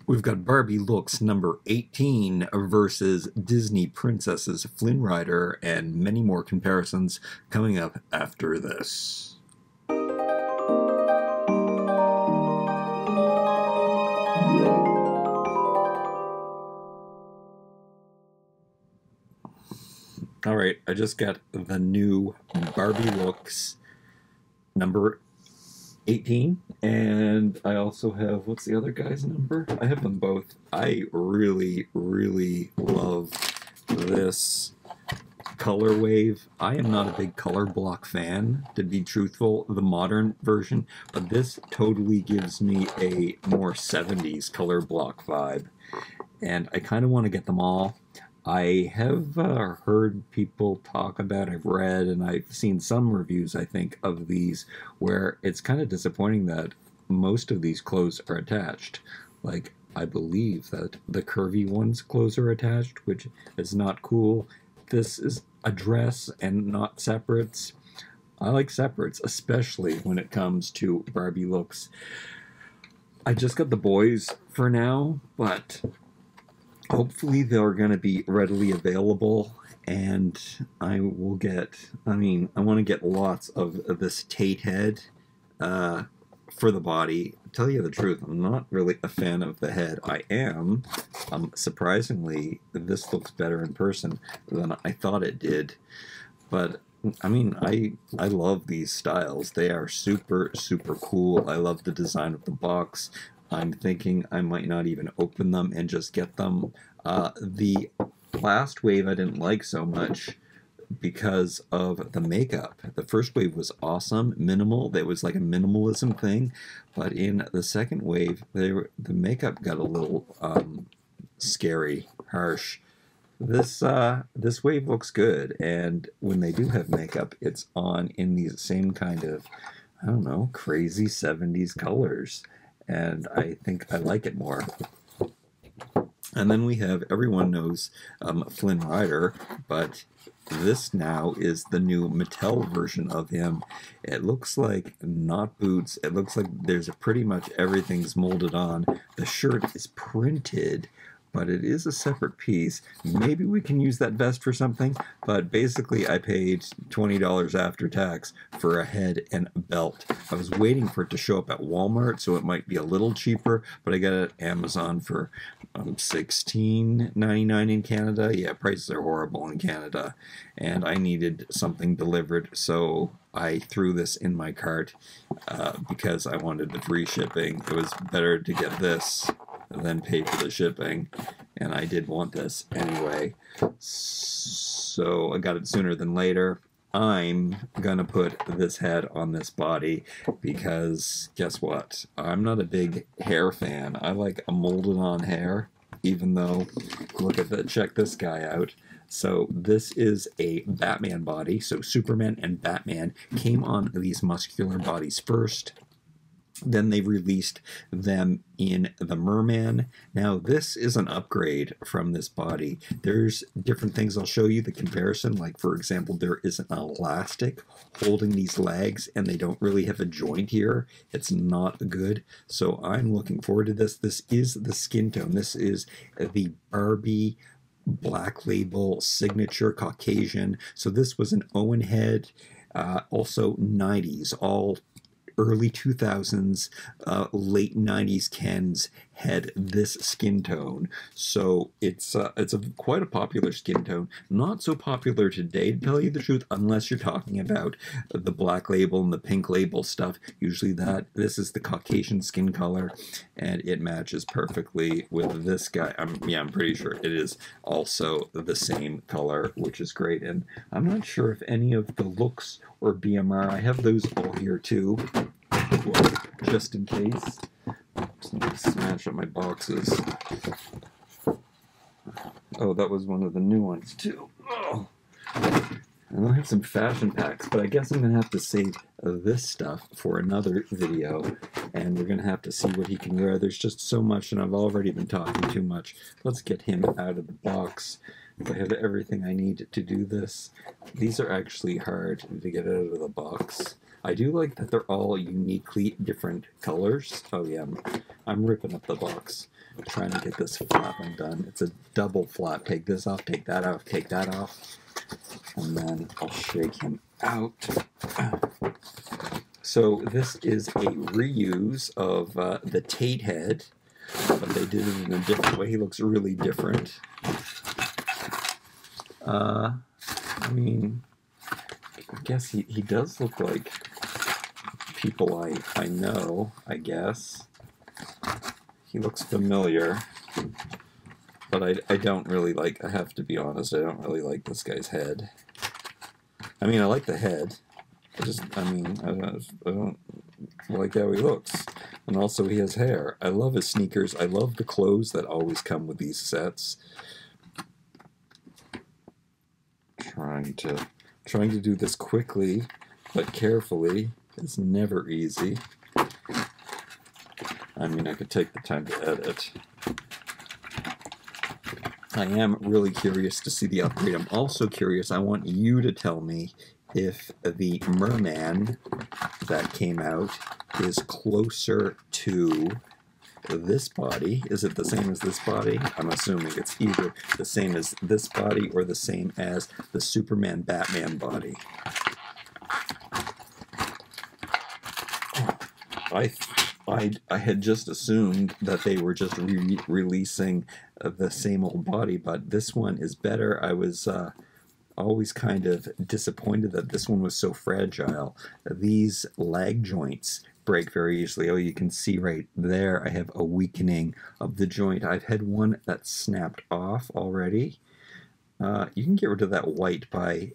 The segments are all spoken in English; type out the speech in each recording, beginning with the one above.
We've got Barbie Looks number 18 versus Disney Princesses Flynn Rider and many more comparisons coming up after this. All right, I just got the new Barbie Looks number 18, and I also have, what's the other guy's number? I have them both. I really love this color wave. I am not a big color block fan, to be truthful, the modern version, but this totally gives me a more 70s color block vibe, and I kind of want to get them all. I have heard people talk about, I've read, and I've seen some reviews, I think, of these where it's kind of disappointing that most of these clothes are attached. Like, I believe that the curvy ones' clothes are attached, which is not cool. This is a dress and not separates. I like separates, especially when it comes to Barbie Looks. I just got the boys for now, but hopefully they're going to be readily available, and I will get, I want to get lots of this Tate head for the body. To tell you the truth, I'm not really a fan of the head. I am. Surprisingly, this looks better in person than I thought it did. But I love these styles. They are super cool. I love the design of the box. I'm thinking I might not even open them and just get them. The last wave I didn't like so much because of the makeup. The first wave was awesome, minimal. That was like a minimalism thing. But in the second wave, the makeup got a little scary, harsh. This wave looks good, and when they do have makeup, it's on in these same kind of, I don't know, crazy 70s colors. And I think I like it more. And then we have, everyone knows Flynn Rider, but this now is the new Mattel version of him. It looks like not boots. It looks like there's pretty much everything's molded on. The shirt is printed, but it is a separate piece. Maybe we can use that vest for something, but basically I paid $20 after tax for a head and a belt. I was waiting for it to show up at Walmart, so it might be a little cheaper, but I got it at Amazon for $16.99 in Canada. Yeah, prices are horrible in Canada, and I needed something delivered, so I threw this in my cart because I wanted the free shipping. It was better to get this than pay for the shipping, and I did want this anyway, so I got it sooner than later. I'm gonna put this head on this body because guess what? I'm not a big hair fan. I like a molded on hair, even though, look at that, check this guy out. So this is a Batman body, so Superman and Batman came on these muscular bodies first. Then they released them in the Merman. Now this is an upgrade from this body. There's different things I'll show you, the comparison. Like, for example, there is an elastic holding these legs, and they don't really have a joint here. It's not good. So I'm looking forward to this. This is the skin tone. This is the Barbie Black Label Signature Caucasian. So this was an Owen head, also 90s, all early 2000s, late 90s Ken's had this skin tone. So it's quite a popular skin tone. Not so popular today, to tell you the truth, unless you're talking about the Black Label and the Pink Label stuff. Usually this is the Caucasian skin color, and it matches perfectly with this guy. I'm pretty sure it is also the same color, which is great. And I'm not sure if any of the Looks or BMR, I have those all here too, just in case. Just need to smash up my boxes. Oh, that was one of the new ones too. Oh. And I have some fashion packs, but I guess I'm going to have to save this stuff for another video, and we're going to have to see what he can wear. There's just so much, and I've already been talking too much. Let's get him out of the box. I have everything I need to do this. These are actually hard to get out of the box. I do like that they're all uniquely different colors. Oh yeah, I'm ripping up the box, trying to get this flap undone. It's a double flap. Take this off, take that off, take that off, and then I'll shake him out. So this is a reuse of the Tate head, but they did it in a different way. He looks really different. I mean, I guess he does look like people I know, I guess. He looks familiar, but I don't really like, I have to be honest, I don't really like this guy's head. I mean, I like the head. I don't like how he looks. And also he has hair. I love his sneakers. I love the clothes that always come with these sets. Trying to do this quickly but carefully is never easy. I mean, I could take the time to edit. I am really curious to see the upgrade. I'm also curious, I want you to tell me if the merman that came out is closer to this body. Is it the same as this body? I'm assuming it's either the same as this body or the same as the Superman Batman body. I had just assumed that they were just releasing the same old body, but this one is better. I was always kind of disappointed that this one was so fragile. These lag joints break very easily. Oh, you can see right there I have a weakening of the joint. I've had one that snapped off already. You can get rid of that white by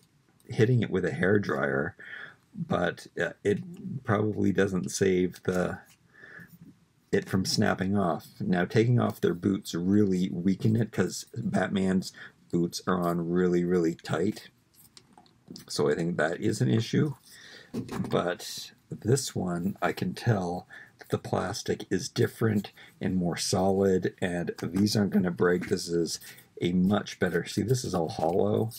hitting it with a hairdryer, but it probably doesn't save it from snapping off. Now, taking off their boots really weaken it because Batman's boots are on really, really tight. So I think that is an issue. But this one, I can tell that the plastic is different and more solid, and these aren't going to break. This is a much better, see, this is all hollow,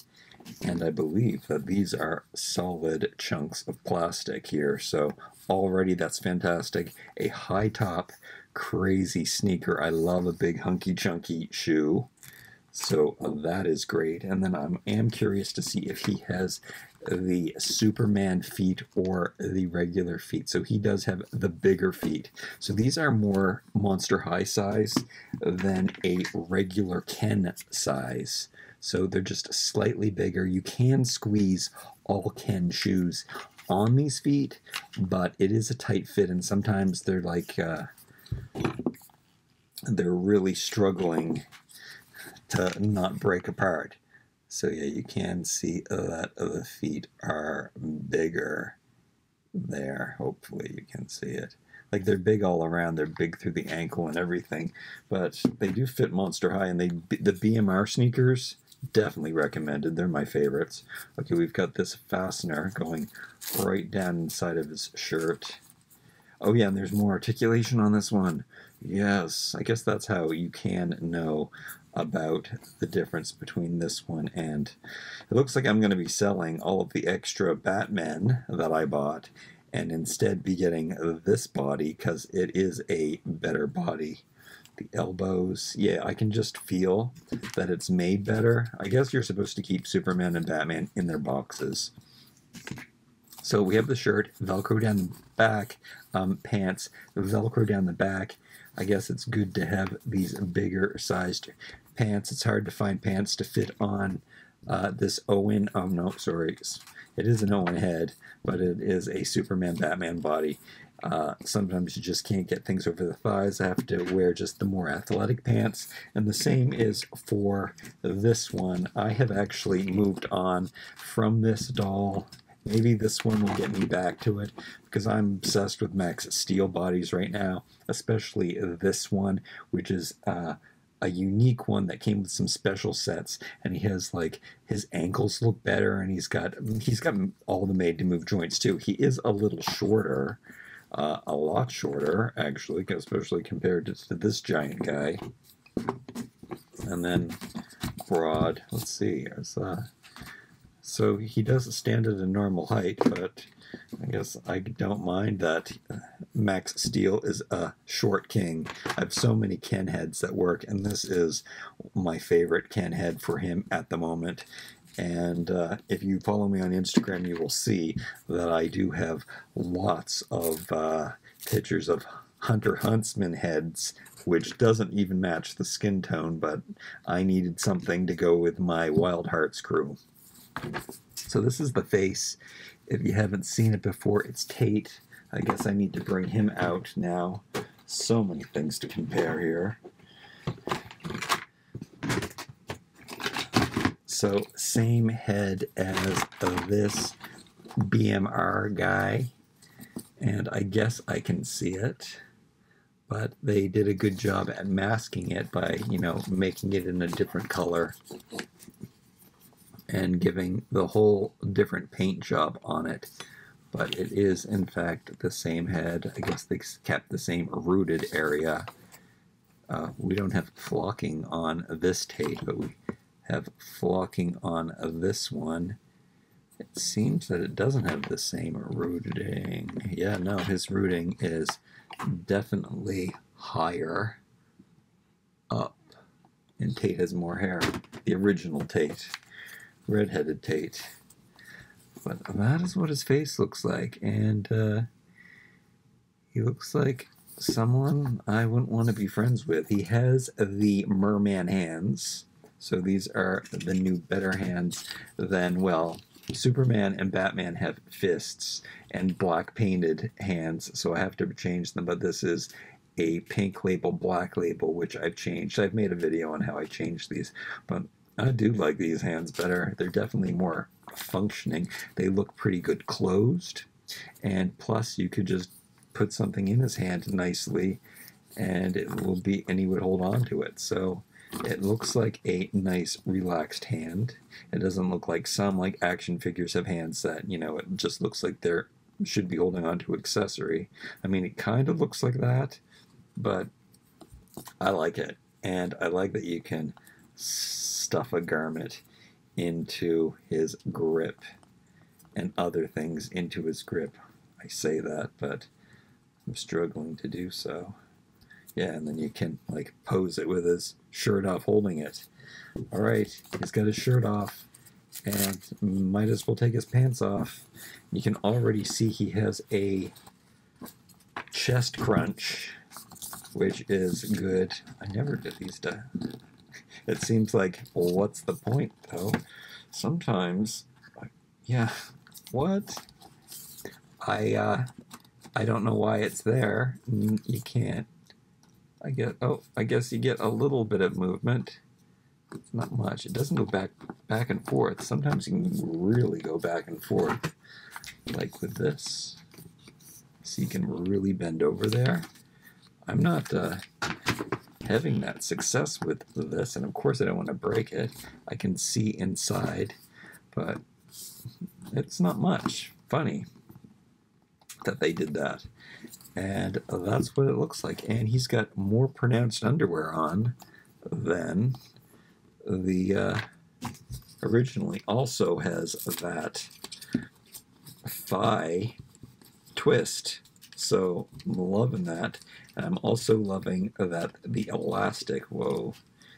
and I believe that these are solid chunks of plastic here. So already that's fantastic. A high top, crazy sneaker. I love a big hunky chunky shoe. So that is great. And then I am curious to see if he has the Superman feet or the regular feet. So he does have the bigger feet. So these are more Monster High size than a regular Ken size. So they're just slightly bigger. You can squeeze all Ken shoes on these feet, but it is a tight fit, and sometimes they're like, they're really struggling to not break apart. So yeah, you can see that the feet are bigger there. Hopefully you can see it. Like, they're big all around. They're big through the ankle and everything, but they do fit Monster High, and the BMR sneakers, definitely recommended. They're my favorites. Okay, we've got this fastener going right down inside of his shirt. Oh yeah, and there's more articulation on this one. Yes, I guess that's how you can know about the difference between this one and... It looks like I'm going to be selling all of the extra Batman that I bought and instead be getting this body because it is a better body. The elbows, yeah, I can just feel that it's made better. I guess you're supposed to keep Superman and Batman in their boxes. So we have the shirt, Velcro down the back, pants, Velcro down the back. I guess it's good to have these bigger sized pants. It's hard to find pants to fit on this Owen, oh no, sorry, it is an Owen head, but it is a Superman Batman body. Sometimes you just can't get things over the thighs. I have to wear just the more athletic pants, and the same is for this one. I have actually moved on from this doll. Maybe this one will get me back to it because I'm obsessed with Max Steel bodies right now, especially this one, which is a unique one that came with some special sets, and he has, like, his ankles look better, and he's got all the made to move joints too. He is a little shorter, a lot shorter actually, especially compared to this giant guy. And then broad. Let's see. So he does stand at a normal height, but I guess I don't mind that Max Steel is a short king. I have so many Ken heads that work, and this is my favorite Ken head for him at the moment. And if you follow me on Instagram, you will see that I do have lots of pictures of Hunter Huntsman heads, which doesn't even match the skin tone, but I needed something to go with my Wild Hearts crew. So this is the face. If you haven't seen it before, it's Tate. I guess I need to bring him out now. So many things to compare here. So same head as this BMR guy, and I guess I can see it, but they did a good job at masking it by, you know, making it in a different color and giving the whole different paint job on it. But it is in fact the same head. I guess they kept the same rooted area. We don't have flocking on this Tate, but we have flocking on this one. It seems that it doesn't have the same rooting. Yeah, no, his rooting is definitely higher up. And Tate has more hair. The original Tate. Red-headed Tate. But that is what his face looks like, and he looks like someone I wouldn't want to be friends with. He has the merman hands, so these are the new better hands than, well, Superman and Batman have fists and black painted hands, so I have to change them, but this is a pink label, black label, which I've changed. I've made a video on how I changed these, but I do like these hands better. They're definitely more functioning. They look pretty good closed, and plus you could just put something in his hand nicely and it will be, and he would hold on to it. So it looks like a nice relaxed hand. It doesn't look like some like action figures have hands that, you know, it just looks like they're should be holding on to accessory. I mean, it kind of looks like that, but I like it, and I like that you can stuff a garment into his grip and other things into his grip. I say that, but I'm struggling to do so. Yeah, and then you can like pose it with his shirt off holding it. All right, he's got his shirt off and might as well take his pants off. You can already see he has a chest crunch, which is good. I never did these done. It seems like, well, what's the point, though? Sometimes, yeah, what? I don't know why it's there. You can't. I guess you get a little bit of movement. It's not much. It doesn't go back and forth. Sometimes you can really go back and forth, like with this. So you can really bend over there. I'm not having that success with this, and of course I don't want to break it. I can see inside, but it's not much. Funny that they did that. And that's what it looks like. And he's got more pronounced underwear on than the originally. Also has that thigh twist. So I'm loving that. And I'm also loving that the elastic, whoa,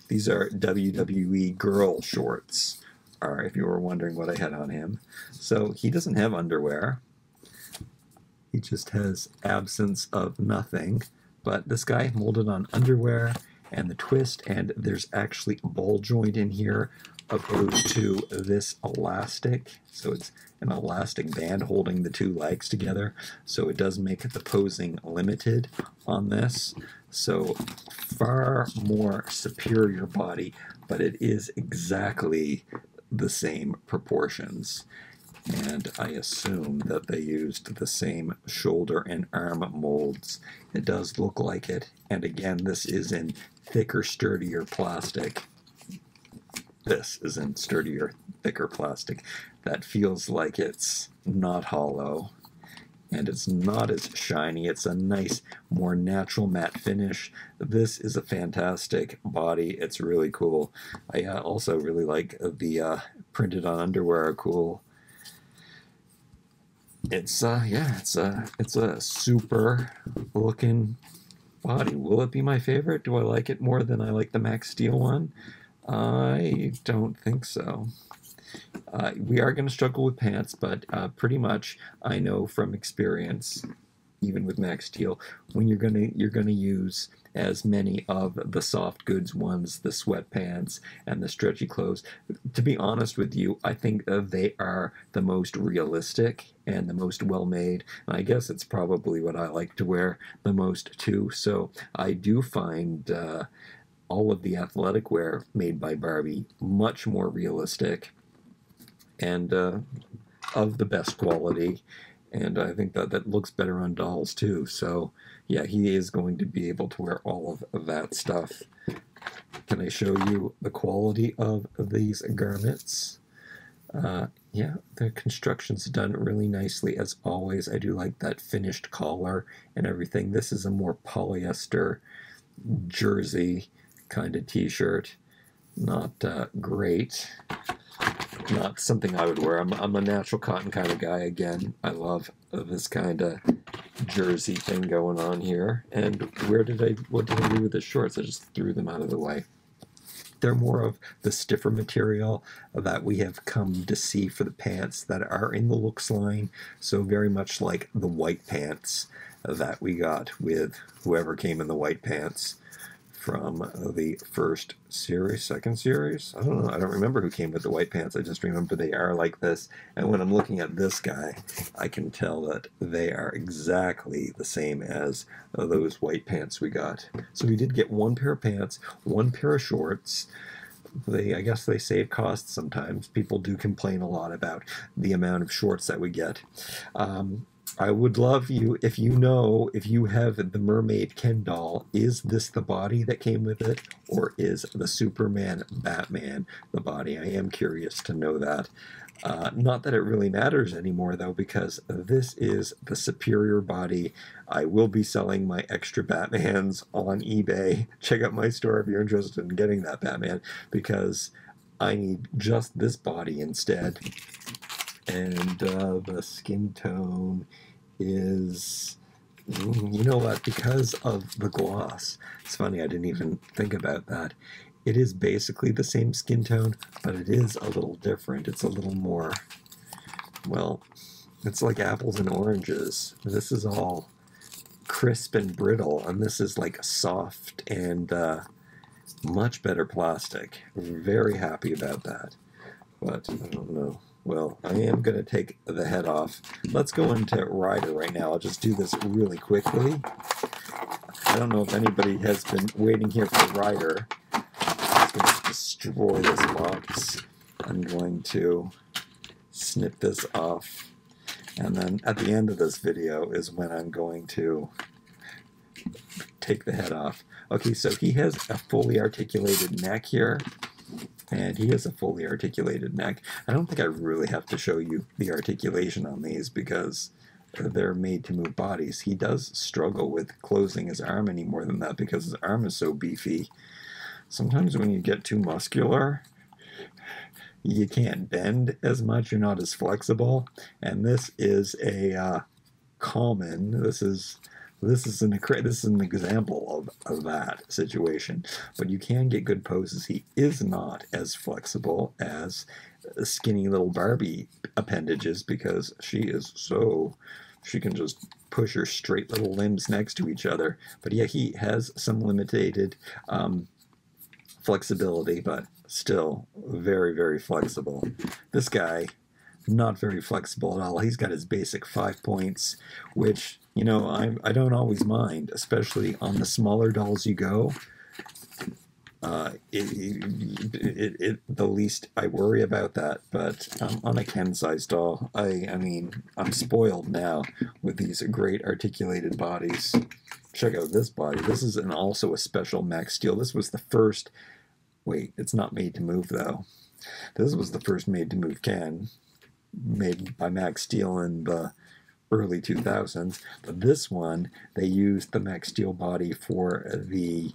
these are WWE girl shorts, or if you were wondering what I had on him. So he doesn't have underwear. He just has absence of nothing. But this guy molded on underwear and the twist, and there's actually a ball joint in here opposed to this elastic. So it's an elastic band holding the two legs together. So it does make the posing limited on this. So far more superior body, but it is exactly the same proportions. And I assume that they used the same shoulder and arm molds. It does look like it. And again, this is in thicker, sturdier plastic. This is in sturdier, thicker plastic. That feels like it's not hollow. And it's not as shiny. It's a nice, more natural matte finish. This is a fantastic body. It's really cool. I also really like the printed on underwear are cool. It's yeah, it's a super looking body. Will it be my favorite? Do I like it more than I like the Max Steel one? I don't think so. We are going to struggle with pants, but pretty much I know from experience, even with Max Steel, when you're gonna use as many of the soft goods ones, the sweatpants and the stretchy clothes. To be honest with you, I think they are the most realistic and the most well made. And I guess it's probably what I like to wear the most too. So I do find all of the athletic wear made by Barbie much more realistic and of the best quality. And I think that looks better on dolls too. So yeah, he is going to be able to wear all of that stuff. Can I show you the quality of these garments? Yeah, the construction's done really nicely as always. I do like that finished collar and everything. This is a more polyester jersey kind of t-shirt. Not great. Not something I would wear. I'm a natural cotton kind of guy again. I love this kind of jersey thing going on here. And what did I do with the shorts? I just threw them out of the way. They're more of the stiffer material that we have come to see for the pants that are in the Looks line. So very much like the white pants that we got with whoever came in the white pants from the first series, second series. I don't know. I don't remember who came with the white pants. I just remember they are like this. And when I'm looking at this guy, I can tell that they are exactly the same as those white pants we got. So we did get one pair of pants, one pair of shorts. I guess they save costs sometimes. People do complain a lot about the amount of shorts that we get. I would love you, if you have the Mermaid Ken doll, is this the body that came with it, or is the Superman Batman the body? I am curious to know that. Not that it really matters anymore, though, because this is the superior body. I will be selling my extra Batmans on eBay. Check out my store if you're interested in getting that Batman, because I need just this body instead. And the skin tone is, you know what, because of the gloss, it's funny, I didn't even think about that. It is basically the same skin tone, but it is a little different. It's a little more, well, it's like apples and oranges. This is all crisp and brittle, and this is like soft and much better plastic. Very happy about that, but I don't know. Well, I am going to take the head off. Let's go into Rider right now. I'll just do this really quickly. I don't know if anybody has been waiting here for Rider. I'm just going to destroy this box. I'm going to snip this off. And then at the end of this video is when I'm going to take the head off. Okay, so he has a fully articulated neck here. And he has a fully articulated neck. I don't think I really have to show you the articulation on these because they're made to move bodies. He does struggle with closing his arm any more than that because his arm is so beefy. Sometimes when you get too muscular, you can't bend as much. You're not as flexible. And this is a common. This is an example of that situation. But you can get good poses. He is not as flexible as skinny little Barbie appendages because she can just push her straight little limbs next to each other. But yeah, he has some limited flexibility, but still very, very flexible. This guy, not very flexible at all. He's got his basic 5 points, which, you know, I don't always mind, especially on the smaller dolls you go. The least I worry about that, but on a Ken size doll, I mean, I'm spoiled now with these great articulated bodies. Check out this body. This is also a special Max Steel. This was the first, wait, it's not made to move though. This was the first made to move Ken, made by Max Steel in the early 2000s. But this one, they used the Max Steel body for the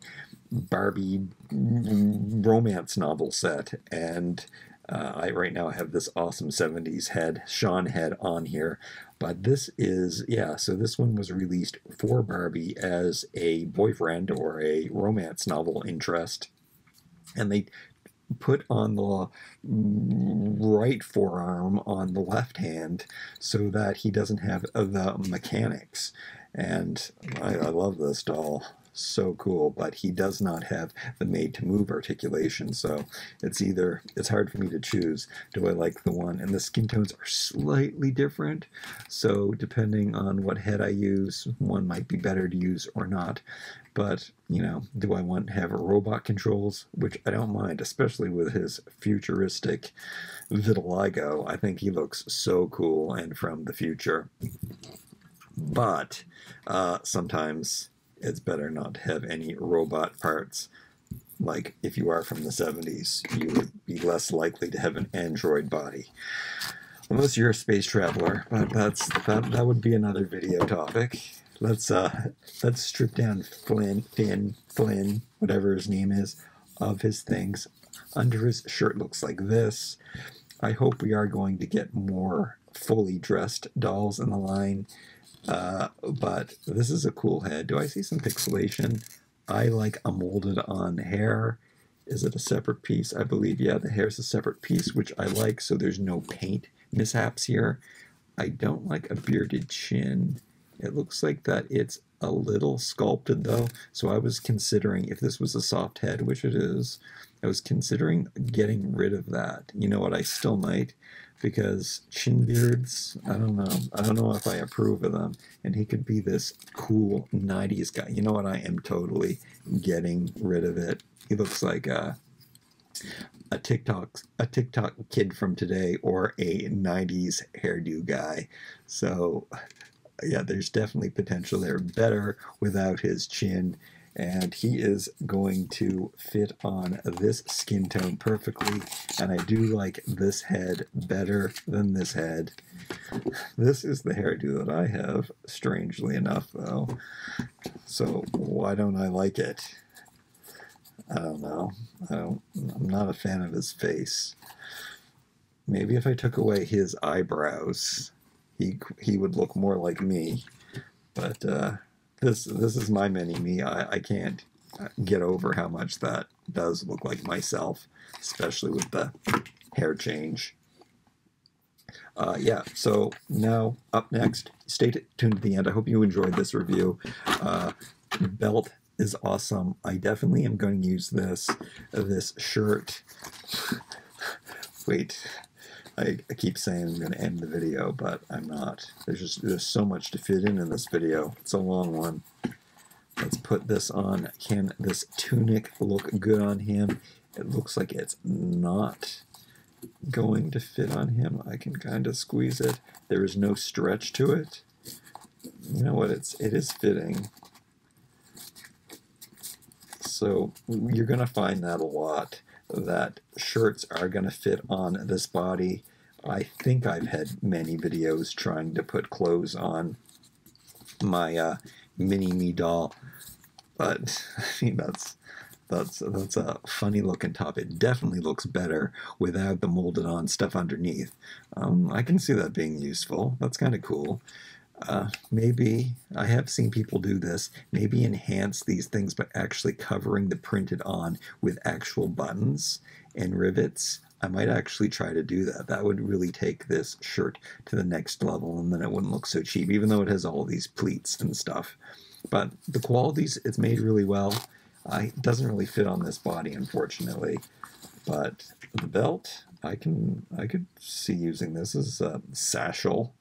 Barbie romance novel set, and Right now I have this awesome 70s head, Sean head on here. But this is, yeah, so this one was released for Barbie as a boyfriend or a romance novel interest. And they put on the right forearm on the left hand so that he doesn't have the mechanics. And I love this doll. So cool, but he does not have the made to move articulation, so it's hard for me to choose. Do I like the one? And the skin tones are slightly different, so depending on what head I use, one might be better to use or not. But, you know, do I want to have robot controls? Which I don't mind, especially with his futuristic vitiligo. I think he looks so cool and from the future. But sometimes it's better not to have any robot parts. Like, if you are from the 70s, you would be less likely to have an android body. Unless you're a space traveler, but that would be another video topic. Let's strip down Flynn, whatever his name is, of his things. Under his shirt looks like this. I hope we are going to get more fully dressed dolls in the line. But this is a cool head. Do I see some pixelation? I like a molded on hair. Is it a separate piece? I believe, yeah, the hair's a separate piece, which I like, so there's no paint mishaps here. I don't like a bearded chin. It looks like that it's a little sculpted, though, so I was considering, if this was a soft head, which it is, I was considering getting rid of that. You know what, I still might, because chin beards, I don't know if I approve of them. And he could be this cool 90s guy. You know what, I am totally getting rid of it. He looks like a TikTok kid from today, or a 90s hairdo guy. So yeah, there's definitely potential there. Better without his chin. And he is going to fit on this skin tone perfectly. And I do like this head better than this head. This is the hairdo that I have, strangely enough, though. So why don't I like it? I don't know. I'm not a fan of his face. Maybe if I took away his eyebrows, he would look more like me. But this is my mini-me. I can't get over how much that does look like myself, especially with the hair change. Yeah, so now up next, stay tuned to the end. I hope you enjoyed this review. Belt is awesome. I definitely am going to use this shirt. Wait. I keep saying I'm going to end the video, but I'm not. There's so much to fit in this video. It's a long one. Let's put this on. Can this tunic look good on him? It looks like it's not going to fit on him. I can kind of squeeze it. There is no stretch to it. You know what? It is fitting. So you're going to find that a lot, that shirts are going to fit on this body. I think I've had many videos trying to put clothes on my mini-me doll, but I mean, that's a funny looking top. It definitely looks better without the molded on stuff underneath. I can see that being useful. That's kind of cool. Maybe, I have seen people do this, maybe enhance these things by actually covering the printed on with actual buttons and rivets. I might actually try to do that. That would really take this shirt to the next level, and then it wouldn't look so cheap, even though it has all these pleats and stuff. But the qualities, it's made really well. It doesn't really fit on this body, unfortunately. But the belt, I could see using this as a satchel.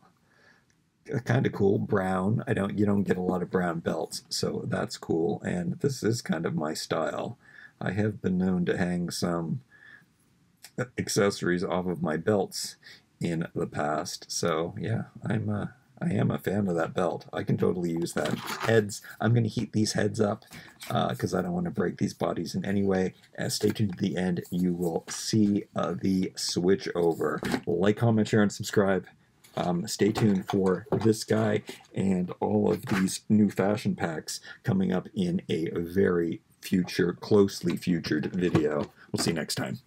Kind of cool. Brown. You don't get a lot of brown belts, so that's cool. And this is kind of my style. I have been known to hang some accessories off of my belts in the past. So yeah, I am a fan of that belt. I can totally use that. Heads, I'm going to heat these heads up because I don't want to break these bodies in any way. Stay tuned to the end. You will see the switch over. Like, comment, share, and subscribe. Stay tuned for this guy and all of these new fashion packs coming up in a very closely featured video. We'll see you next time.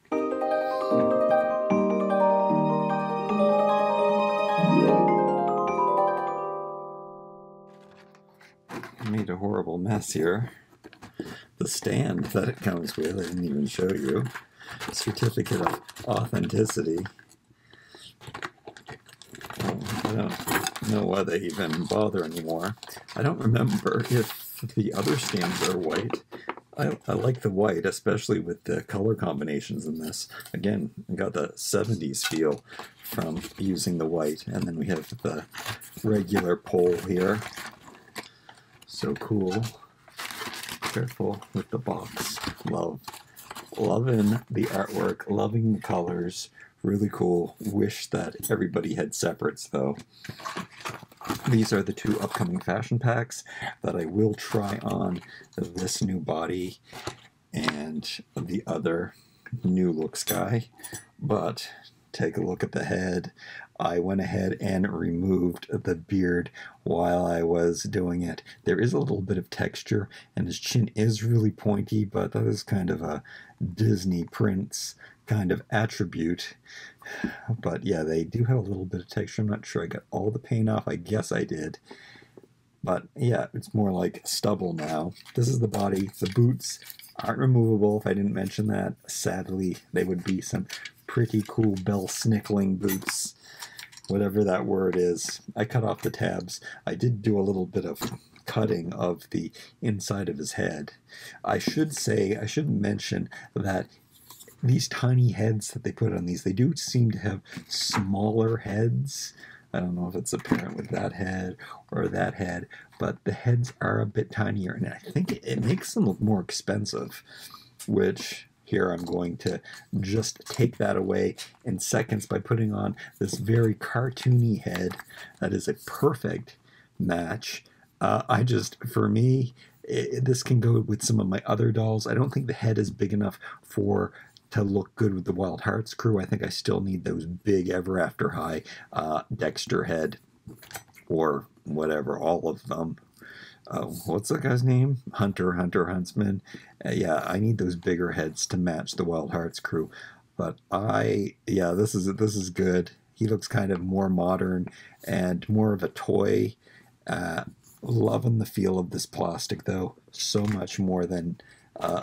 a horrible mess here. The stand that it comes with, I didn't even show you. Certificate of authenticity. I don't know why they even bother anymore. I don't remember if the other stands are white. I like the white, especially with the color combinations in this. Again, I got the 70s feel from using the white. And then we have the regular pole here. So cool. Careful with the box. Loving the artwork, loving the colors. Really cool. Wish that everybody had separates, though. These are the two upcoming fashion packs that I will try on this new body and the other new looks guy. But take a look at the head. I went ahead and removed the beard while I was doing it. There is a little bit of texture, and his chin is really pointy, but that is kind of a Disney Prince kind of attribute. But yeah, they do have a little bit of texture. I'm not sure I got all the paint off. I guess I did. But yeah, it's more like stubble now. This is the body. The boots aren't removable. If I didn't mention that, sadly, they would be some pretty cool bell-snickling boots. Whatever that word is. I cut off the tabs. I did do a little bit of cutting of the inside of his head. I should mention that these tiny heads that they put on these, they do seem to have smaller heads. I don't know if it's apparent with that head or that head, but the heads are a bit tinier, and I think it makes them look more expensive, which here I'm going to just take that away in seconds by putting on this very cartoony head that is a perfect match. For me, this can go with some of my other dolls. I don't think the head is big enough to look good with the Wild Hearts crew. I think I still need those big Ever After High Dexter head or whatever, all of them. What's that guy's name? Huntsman. Yeah, I need those bigger heads to match the Wild Hearts crew. But this is good. He looks kind of more modern and more of a toy. Loving the feel of this plastic, though, so much more than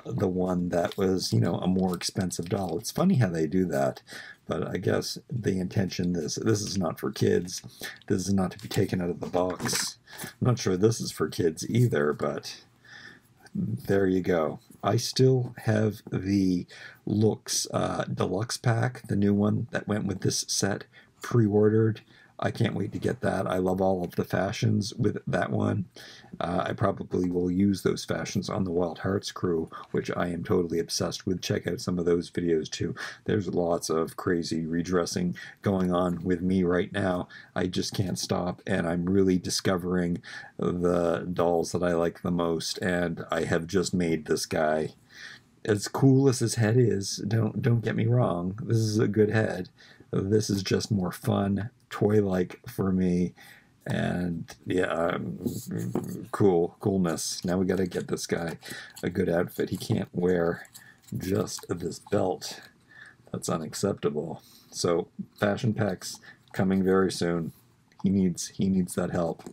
the one that was, a more expensive doll. It's funny how they do that, but I guess the intention this is not for kids. This is not to be taken out of the box. I'm not sure this is for kids either, but there you go. I still have the Looks Deluxe pack, the new one that went with this set, pre-ordered. I can't wait to get that. I love all of the fashions with that one. I probably will use those fashions on the Wild Hearts crew, which I am totally obsessed with. Check out some of those videos too. There's lots of crazy redressing going on with me right now. I just can't stop, and I'm really discovering the dolls that I like the most, and I have just made this guy. As cool as his head is, don't get me wrong, this is a good head. This is just more fun, toy-like for me, and yeah, coolness. Now we got to get this guy a good outfit. He can't wear just this belt. That's unacceptable. So fashion packs coming very soon. He needs that help.